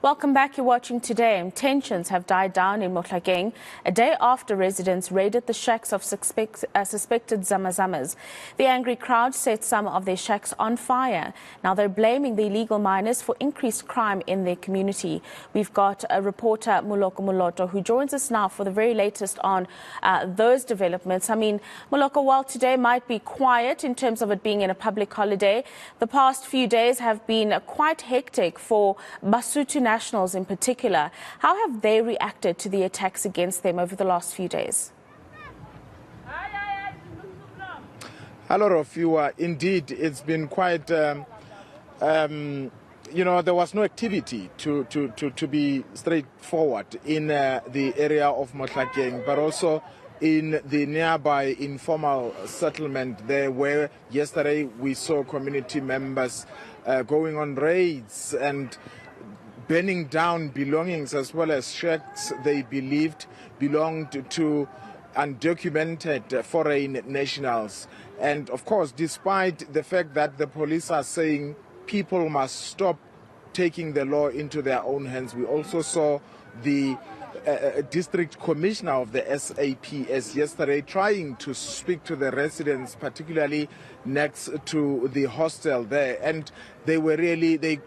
Welcome back. You're watching Today. Tensions have died down in Mohlakeng a day after residents raided the shacks of suspected Zama-Zamas. The angry crowd set some of their shacks on fire. Now they're blaming the illegal miners for increased crime in their community. We've got a reporter, Moloko Moloto, who joins us now for the very latest on those developments. I mean, Moloko, while today might be quiet in terms of it being in a public holiday, the past few days have been quite hectic for Basotho nationals in particular. How have they reacted to the attacks against them over the last few days? Hello, Rofiwa. Indeed, it's been quite, there was no activity to be straightforward in the area of Mohlakeng, but also in the nearby informal settlement there, where yesterday we saw community members going on raids and burning down belongings as well as shacks they believed belonged to undocumented foreign nationals. And of course, despite the fact that the police are saying people must stop taking the law into their own hands, we also saw the district commissioner of the SAPS yesterday trying to speak to the residents, particularly next to the hostel there, and they were really they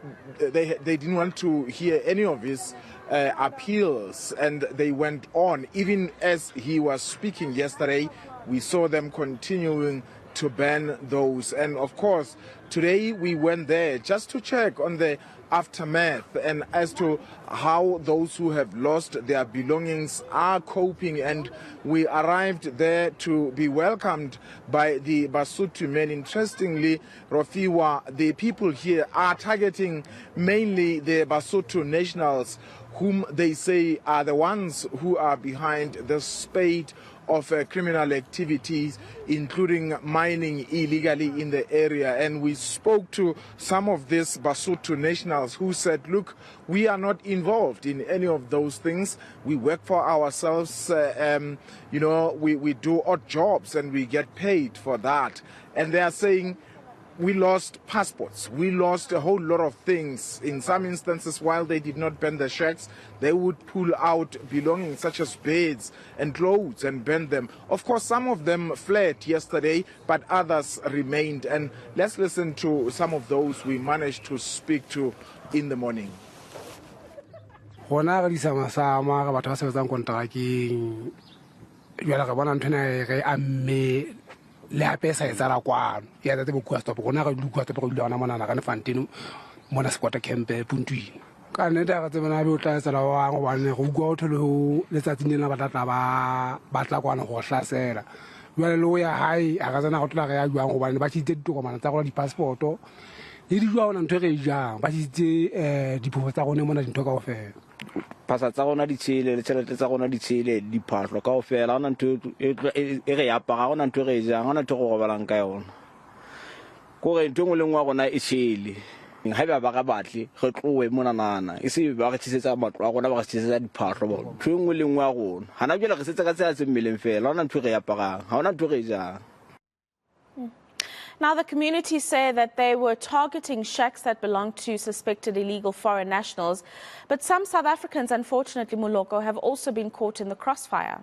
didn't want to hear any of his appeals, and they went on. Even as he was speaking yesterday, we saw them continuing to ban those. And of course, today we went there just to check on the aftermath and as to how those who have lost their belongings are coping. And we arrived there to be welcomed by the Basotho men. Interestingly, Rofiwa, the people here are targeting mainly the Basotho nationals, whom they say are the ones who are behind the spate of criminal activities, including mining illegally in the area. And we spoke to some of these Basotho nationals who said, look, we are not involved in any of those things. We work for ourselves, we do odd jobs and we get paid for that. And they are saying, we lost passports, we lost a whole lot of things. In some instances, while they did not burn the shacks, they would pull out belongings such as beds and clothes and burn them. Of course, some of them fled yesterday, but others remained. And let's listen to some of those we managed to speak to in the morning. Le apesa e tsara kwano ya tsa bokuwa stop gona ga dukwa tsa go dula mona ka Fantino mona sekota camp Puntwini ka nne ga tsena be o tla tsela wa go bane go bua o thole le tsa tsinela ba tla kwana go hlasela jwale lo ya hai a ga tsena go tla ga ya jwang go bane ba tshitse ditokomana tsa go di passporto le di jwa ona ntwe re jang ba tshitse diphofo tsa gone mona dintho ka ofela pasa tsa gona di tshele le tšhelete tsa gona di tshele di phahlo ka ofela ona ntwe e re ya paga ona ntwe re jang ona ntwe go gobalang ka yona go re ntwe ngwe ngwa gona e tshele ha ba ga batle re tlowe mona nana e se ba re tshisetsa matlo a gona ba re tshisetsa di phahlo ba ntwe ngwe le ngwa gona hana jela re setsa ka tsela tse mmeleng fela ona ntwe re ya paga ha ona ntwe re jang. Now, the community say that they were targeting shacks that belonged to suspected illegal foreign nationals. But some South Africans, unfortunately, Moloko, have also been caught in the crossfire.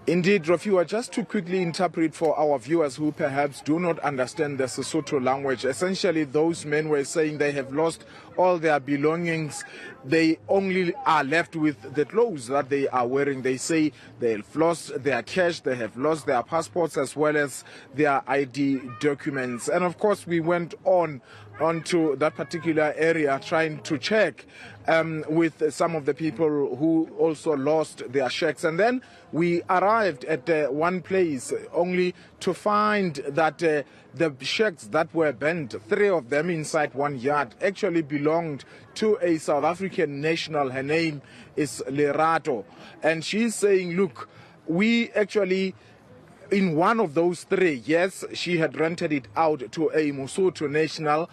Indeed, Rafiwa, just to quickly interpret for our viewers who perhaps do not understand the Sesotho language, essentially those men were saying they have lost all their belongings. They only are left with the clothes that they are wearing. They say they've lost their cash, they have lost their passports as well as their ID documents. And of course, we went onto that particular area trying to check with some of the people who also lost their shacks. And then we arrived at one place only to find that the shacks that were burnt, 3 of them inside one yard, actually belonged to a South African national. Her name is Lerato. And she's saying, look, we actually, in one of those 3, yes, she had rented it out to a Mosotho national.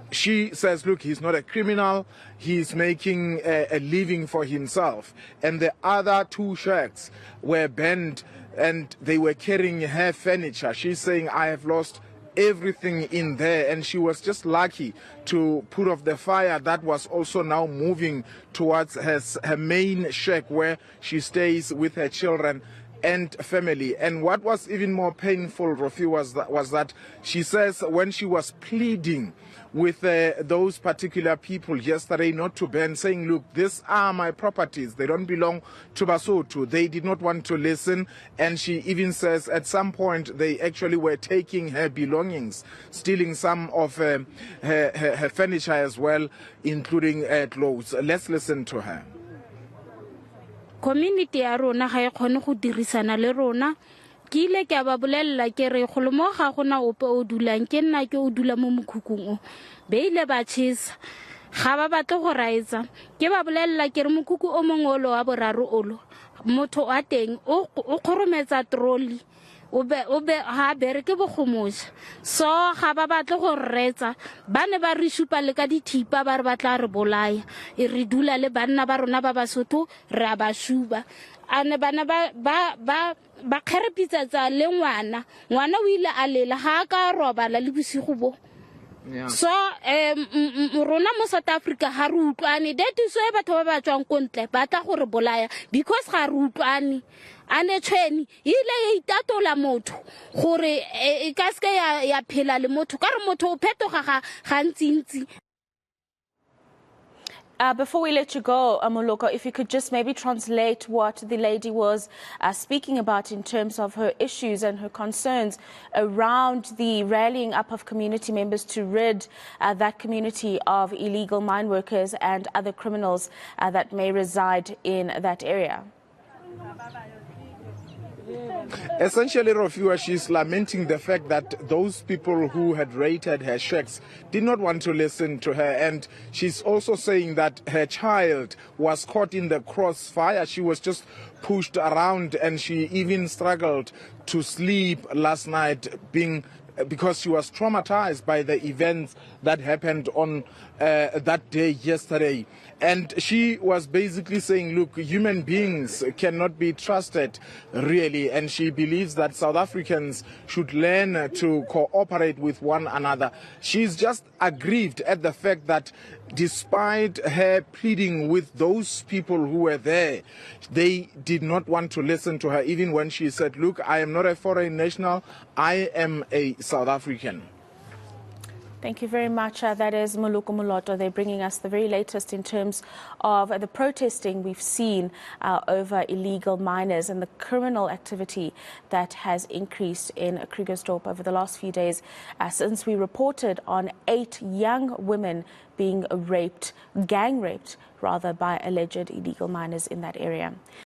She says, look, he's not a criminal. He's making a living for himself. And the other 2 shacks were burned and they were carrying her furniture. She's saying, I have lost everything in there, and she was just lucky to put off the fire that was also now moving towards her main shack where she stays with her children and family. And what was even more painful, Rofi, was that she says when she was pleading with those particular people yesterday not to burn, saying, look, these are my properties, they don't belong to Basotho. They did not want to listen, and she even says at some point they actually were taking her belongings, stealing some of her furniture as well, including clothes. Let's listen to her. Community ya rona ga e kgone go dirisana le rona ke ile ke ba bolella ke re go mo ga gona ope o dulang ke nna ke o dula mo mokhukung o be ile ba tshisa ga ba batle go raitsa ke ba bolella ke re mokhuku o mongolo wa boraro olo motho a teng o khorometsa trolli o be ha bere ke bogomosha so ga ba batle go retsa ba ne ba re shupa le ka dithipa ba re batla re bolaya e re dula le banna ba rona ba Basotho re a ba shuba ane bana ba kgerepitsa tsa le ngwana o ile a lela ha ka robala le bosigo bo. Yeah. So rona mo South Africa ha re utlwane that is why batho ba ba tswang kontle ba tla gore bolaya because ga re utlwane ane tshweni ile e itatola motho gore e ka se ya phela le motho ka re motho o phetoga ga ntsi. Before we let you go, Moloko, if you could just maybe translate what the lady was speaking about in terms of her issues and her concerns around the rallying up of community members to rid that community of illegal mine workers and other criminals that may reside in that area. Essentially, Rofiwa, she's lamenting the fact that those people who had raided her shacks did not want to listen to her, and she's also saying that her child was caught in the crossfire. She was just pushed around, and she even struggled to sleep last night because she was traumatized by the events that happened on that day yesterday. And she was basically saying, look, human beings cannot be trusted, really. And she believes that South Africans should learn to cooperate with one another. She's just aggrieved at the fact that despite her pleading with those people who were there, they did not want to listen to her, even when she said, look, I am not a foreign national, I am a South African. Thank you very much. That is Moloko Moloto. They're bringing us the very latest in terms of the protesting we've seen over illegal miners and the criminal activity that has increased in Krugersdorp over the last few days since we reported on 8 young women being raped, gang raped rather, by alleged illegal miners in that area.